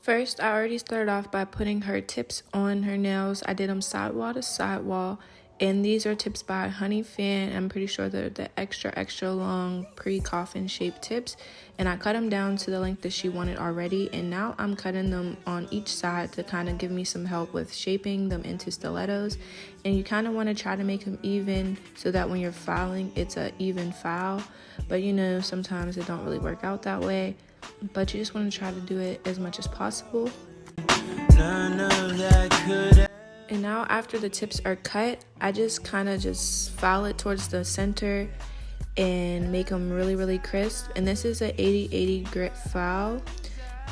First, I already started off by putting her tips on her nails. I did them sidewall to sidewall, and these are tips by Honey Fan. I'm pretty sure they're the extra long pre-coffin shaped tips, and I cut them down to the length that she wanted already, and now I'm cutting them on each side to kind of give me some help with shaping them into stilettos. And you kind of want to try to make them even so that when you're filing, it's an even file, but you know, sometimes it don't really work out that way. But you just want to try to do it as much as possible. And now after the tips are cut, I just kind of file it towards the center and make them really crisp. And this is an 80/80 grit file,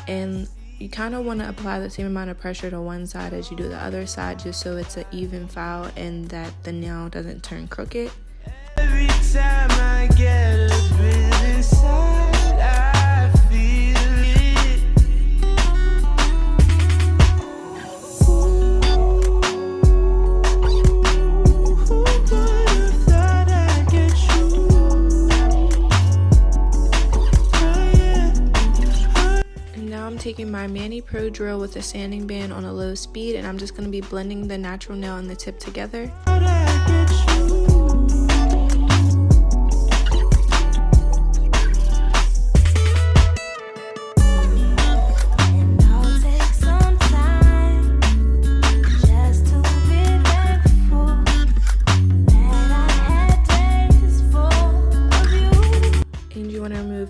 and you kind of want to apply the same amount of pressure to one side as you do the other side, just so it's an even file and that the nail doesn't turn crooked. Every time I get a bit inside, I feel it. Who would have thought I'd get you? Oh, yeah. And now I'm taking my Mani Pro drill with a sanding band on a low speed, and I'm just going to be blending the natural nail and the tip together. Thought I'd get you.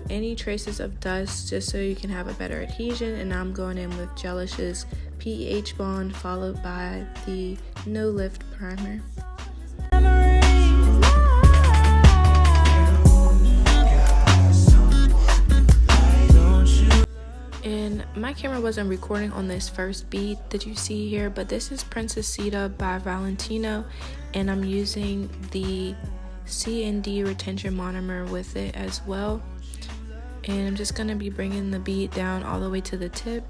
Any traces of dust just so you can have a better adhesion. And now I'm going in with Gelish's pH bond followed by the No Lift primer. And my camera wasn't recording on this first bead that you see here, but this is Princessita by Valentino, and I'm using the C&D retention monomer with it as well. And I'm just going to be bringing the bead down all the way to the tip,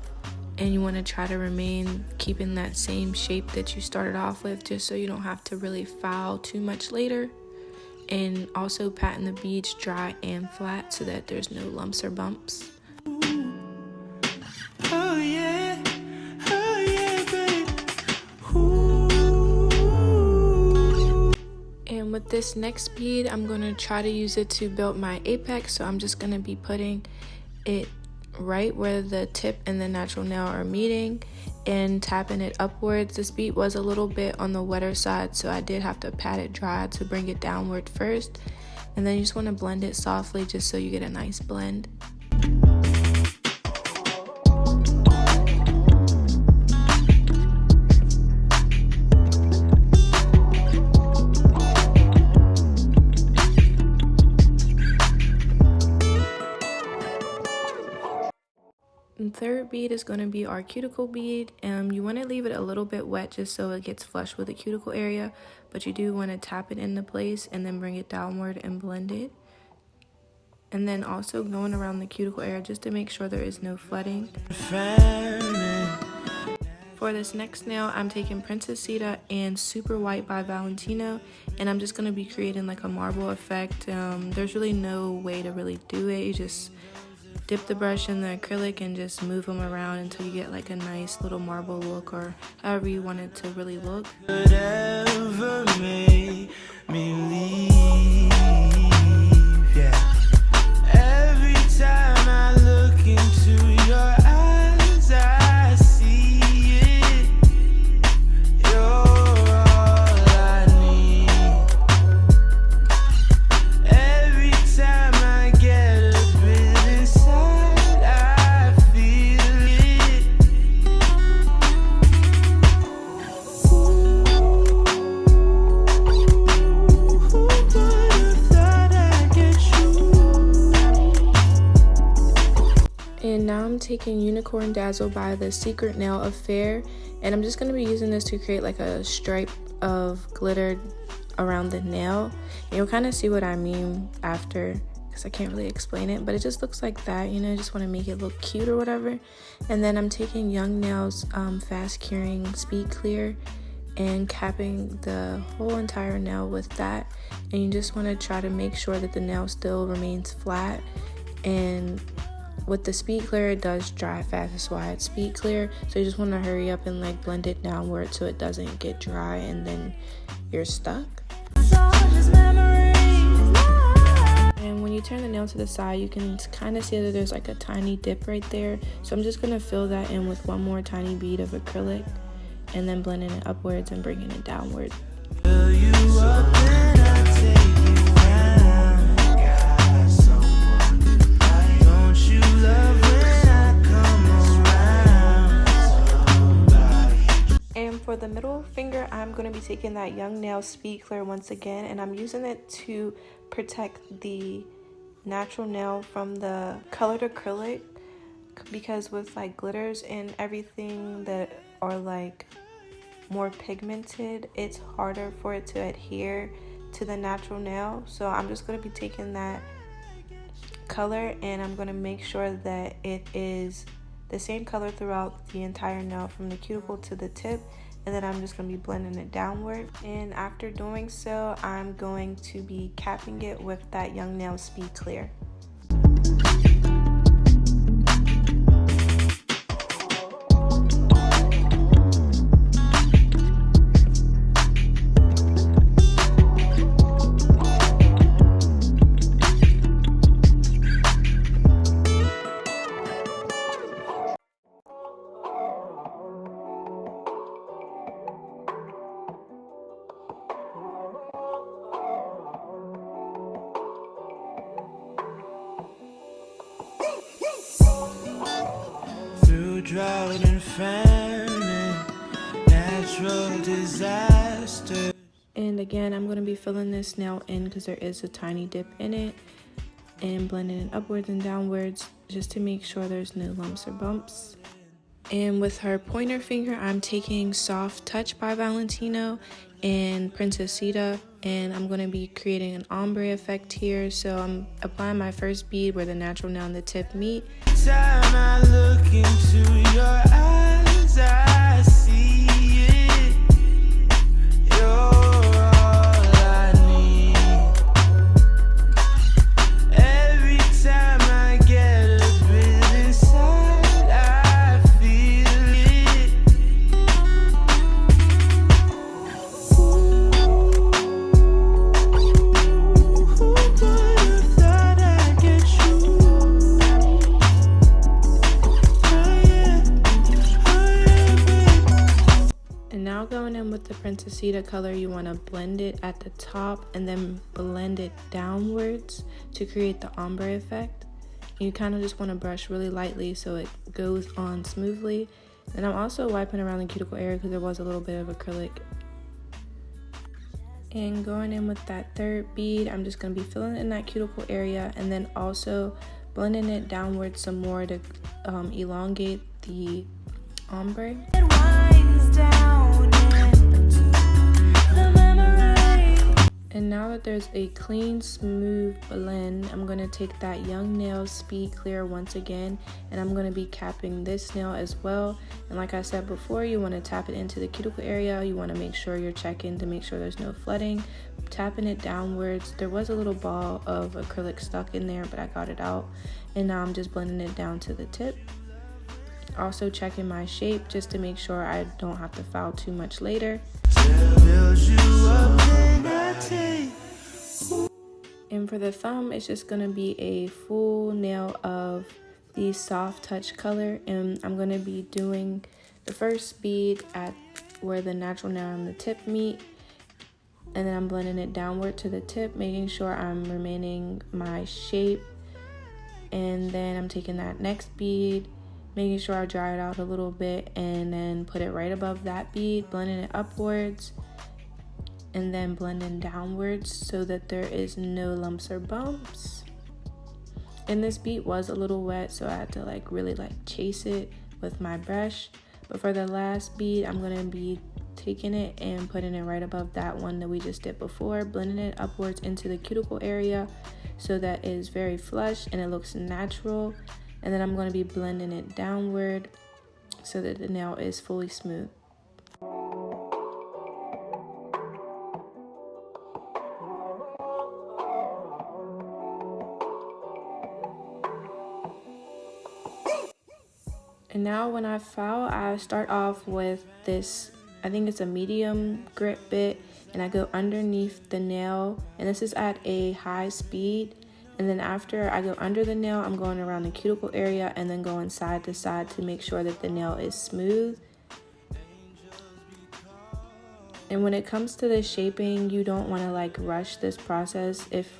and you want to try to remain keeping that same shape that you started off with, just so you don't have to really file too much later. And also patting the beads dry and flat so that there's no lumps or bumps. Oh yeah, babe. And with this next bead, I'm going to try to use it to build my apex. So I'm just going to be putting it right where the tip and the natural nail are meeting and tapping it upwards. This bead was a little bit on the wetter side, so I did have to pat it dry to bring it downward first. And then you just want to blend it softly just so you get a nice blend. And third bead is going to be our cuticle bead. You want to leave it a little bit wet just so it gets flush with the cuticle area, but you do want to tap it into place and then bring it downward and blend it. And then also going around the cuticle area just to make sure there is no flooding. For this next nail, I'm taking Princessita and Super White by Valentino, and I'm just going to be creating like a marble effect. There's really no way to really do it. You just dip the brush in the acrylic and just move them around until you get like a nice little marble look, or however you want it to really look. Whatever made me leave, yeah. Every time I look into your eyes, I see it. You're all I need. Every time I get a bit inside, I feel it. Who would have thought I'd get you? And now I'm taking Unicorn Dazzle by the Secret Nail Affair, and I'm just going to be using this to create like a stripe of glitter around the nail. And you'll kind of see what I mean after, because I can't really explain it, but it just looks like that, you know, just want to make it look cute or whatever. And then I'm taking Young Nails Fast Curing Speed Clear and capping the whole entire nail with that. And you just want to try to make sure that the nail still remains flat and with the speed clear, it does dry fast. That's why it's speed clear. So you just want to hurry up and like blend it downward so it doesn't get dry and then you're stuck. And when you turn the nail to the side, you can kind of see that there's like a tiny dip right there. So I'm just going to fill that in with one more tiny bead of acrylic and then blending it upwards and bringing it downward. And for the middle finger, I'm going to be taking that Young Nail Speed Clear once again, and I'm using it to protect the natural nail from the colored acrylic, because with like glitters and everything that are like more pigmented, it's harder for it to adhere to the natural nail. So I'm just going to be taking that color and I'm going to make sure that it is the same color throughout the entire nail from the cuticle to the tip, and then I'm just going to be blending it downward. And after doing so, I'm going to be capping it with that Young Nail Speed Clear. Drought and famine, natural disaster. And again, I'm going to be filling this nail in because there is a tiny dip in it, and blending it upwards and downwards just to make sure there's no lumps or bumps. And with her pointer finger, I'm taking Soft Touch by Valentino and Princessita, and I'm going to be creating an ombre effect here. So I'm applying my first bead where the natural nail and the tip meet. Time I look into your eyes, I see it. You're all I need. Every time I get a bit inside, I feel it. Ooh, who would have thought I'd get you? And now going in with the Princessita color, you want to blend it at the top and then blend it downwards to create the ombre effect. You kind of just want to brush really lightly so it goes on smoothly. And I'm also wiping around the cuticle area because there was a little bit of acrylic. And going in with that third bead, I'm just going to be filling in that cuticle area and then also blending it downwards some more to elongate the ombre. And now that there's a clean, smooth blend, I'm going to take that Young Nail Speed Clear once again, and I'm going to be capping this nail as well. And like I said before, you want to tap it into the cuticle area. You want to make sure you're checking to make sure there's no flooding. Tapping it downwards. There was a little ball of acrylic stuck in there, but I got it out. And now I'm just blending it down to the tip. Also checking my shape just to make sure I don't have to foul too much later. And for the thumb, it's just going to be a full nail of the Soft Touch color, and I'm going to be doing the first bead at where the natural nail and the tip meet, and then I'm blending it downward to the tip, making sure I'm remaining my shape. And then I'm taking that next bead, making sure I dry it out a little bit, and then put it right above that bead, blending it upwards and then blending downwards so that there is no lumps or bumps. And this bead was a little wet, so I had to really chase it with my brush. But for the last bead, I'm going to be taking it and putting it right above that one that we just did before, blending it upwards into the cuticle area so that it is very flush and it looks natural. And then I'm going to be blending it downward so that the nail is fully smooth. And now when I file, I start off with this, I think it's a medium grit bit, and I go underneath the nail, and this is at a high speed. And then after I go under the nail, I'm going around the cuticle area and then going side to side to make sure that the nail is smooth. And when it comes to the shaping, you don't want to like rush this process. If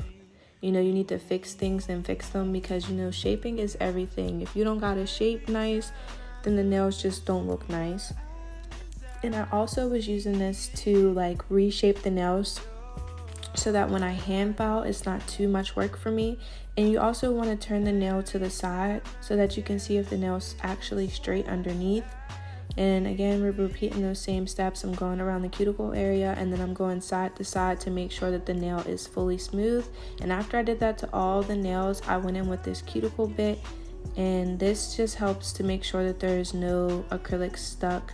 you know you need to fix things, then fix them, because you know shaping is everything. If you don't got a shape nice, then the nails just don't look nice. And I also was using this to like reshape the nails so that when I hand file, it's not too much work for me. And you also want to turn the nail to the side so that you can see if the nail's actually straight underneath. And again, we're repeating those same steps. I'm going around the cuticle area and then I'm going side to side to make sure that the nail is fully smooth. And after I did that to all the nails, I went in with this cuticle bit, and this just helps to make sure that there's no acrylic stuck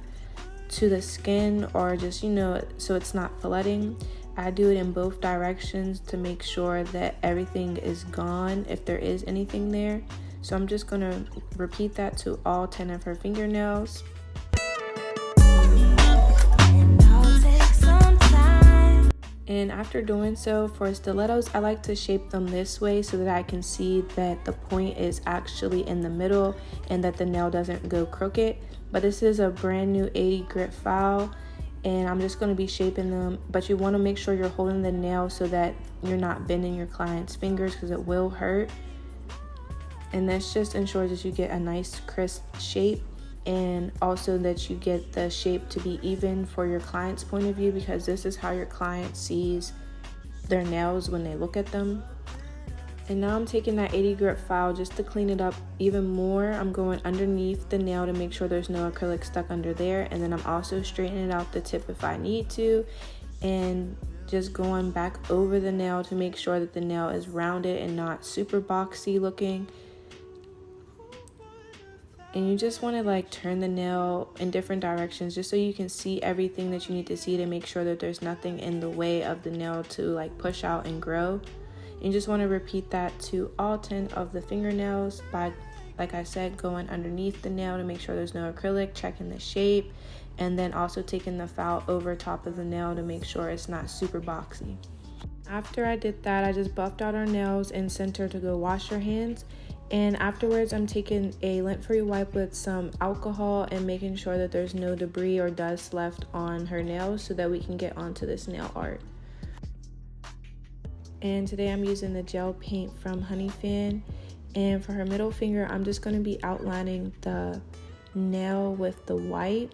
to the skin, or just, you know, so it's not flooding. I do it in both directions to make sure that everything is gone if there is anything there. So I'm just gonna repeat that to all 10 of her fingernails. And after doing so, for stilettos, I like to shape them this way so that I can see that the point is actually in the middle and that the nail doesn't go crooked. But this is a brand new 80 grit file, and I'm just going to be shaping them. But you want to make sure you're holding the nail so that you're not bending your client's fingers, because it will hurt. And this just ensures that you get a nice crisp shape, and also that you get the shape to be even for your client's point of view, because this is how your client sees their nails when they look at them. And now I'm taking that 80 grit file just to clean it up even more. I'm going underneath the nail to make sure there's no acrylic stuck under there, and then I'm also straightening out the tip if I need to, and just going back over the nail to make sure that the nail is rounded and not super boxy looking. And you just want to like turn the nail in different directions just so you can see everything that you need to see, to make sure that there's nothing in the way of the nail to like push out and grow. You just want to repeat that to all 10 of the fingernails by, like I said, going underneath the nail to make sure there's no acrylic, checking the shape, and then also taking the file over top of the nail to make sure it's not super boxy. After I did that, I just buffed out our nails and sent her to go wash her hands. And afterwards, I'm taking a lint-free wipe with some alcohol and making sure that there's no debris or dust left on her nails so that we can get onto this nail art. And today I'm using the gel paint from Honey Fan. And for her middle finger, I'm just going to be outlining the nail with the white.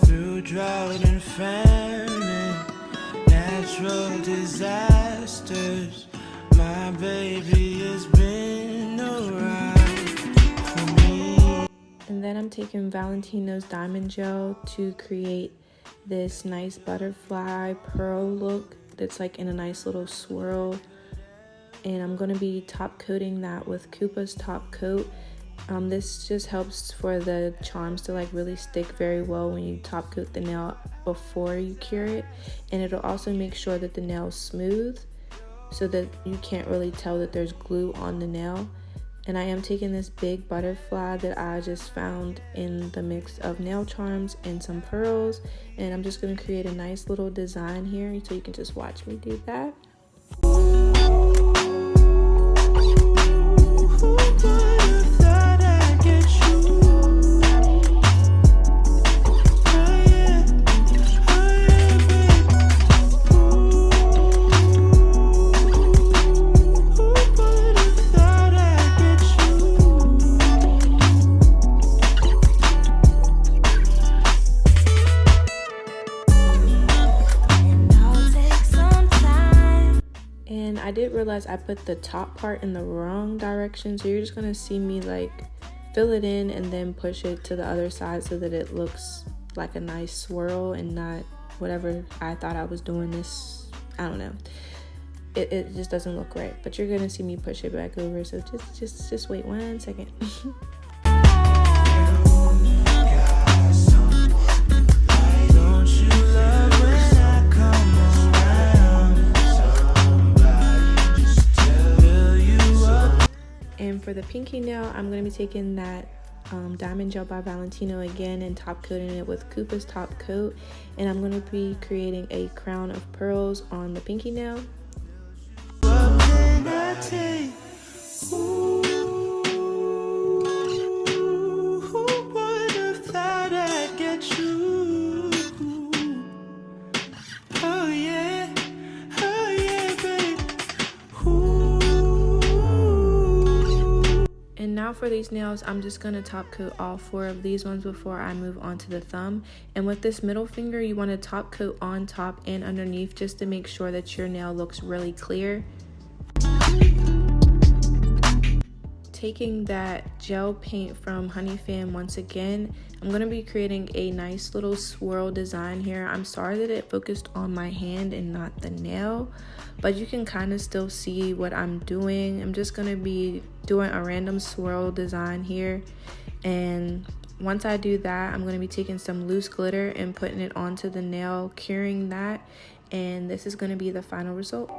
Through drought and famine, natural disasters, my baby has been alright for me. And then I'm taking Valentino's diamond gel to create this nice butterfly pearl look that's like in a nice little swirl. And I'm going to be top coating that with Koopa's top coat. This just helps for the charms to like really stick very well when you top coat the nail before you cure it, and it'll also make sure that the nail is smooth so that you can't really tell that there's glue on the nail. And I am taking this big butterfly that I just found in the mix of nail charms and some pearls, and I'm just going to create a nice little design here so you can just watch me do that. I did realize I put the top part in the wrong direction, so you're just gonna see me like fill it in and then push it to the other side so that it looks like a nice swirl and not whatever I thought I was doing. This, I don't know, it just doesn't look right, but you're gonna see me push it back over, so just wait 1 second. for the pinky nail, I'm going to be taking that Diamond Gel by Valentino again and top coating it with Koopa's top coat, and I'm going to be creating a crown of pearls on the pinky nail. What can I take? Ooh, who would have thought I'd get you? Oh yeah, babe. Ooh. And now for these nails, I'm just going to top coat all 4 of these ones before I move on to the thumb. And with this middle finger, you want to top coat on top and underneath just to make sure that your nail looks really clear. Taking that gel paint from Honey Fan once again, I'm going to be creating a nice little swirl design here. I'm sorry that it focused on my hand and not the nail, but you can kind of still see what I'm doing. I'm just going to be doing a random swirl design here, and once I do that, I'm going to be taking some loose glitter and putting it onto the nail, curing that, and this is going to be the final result.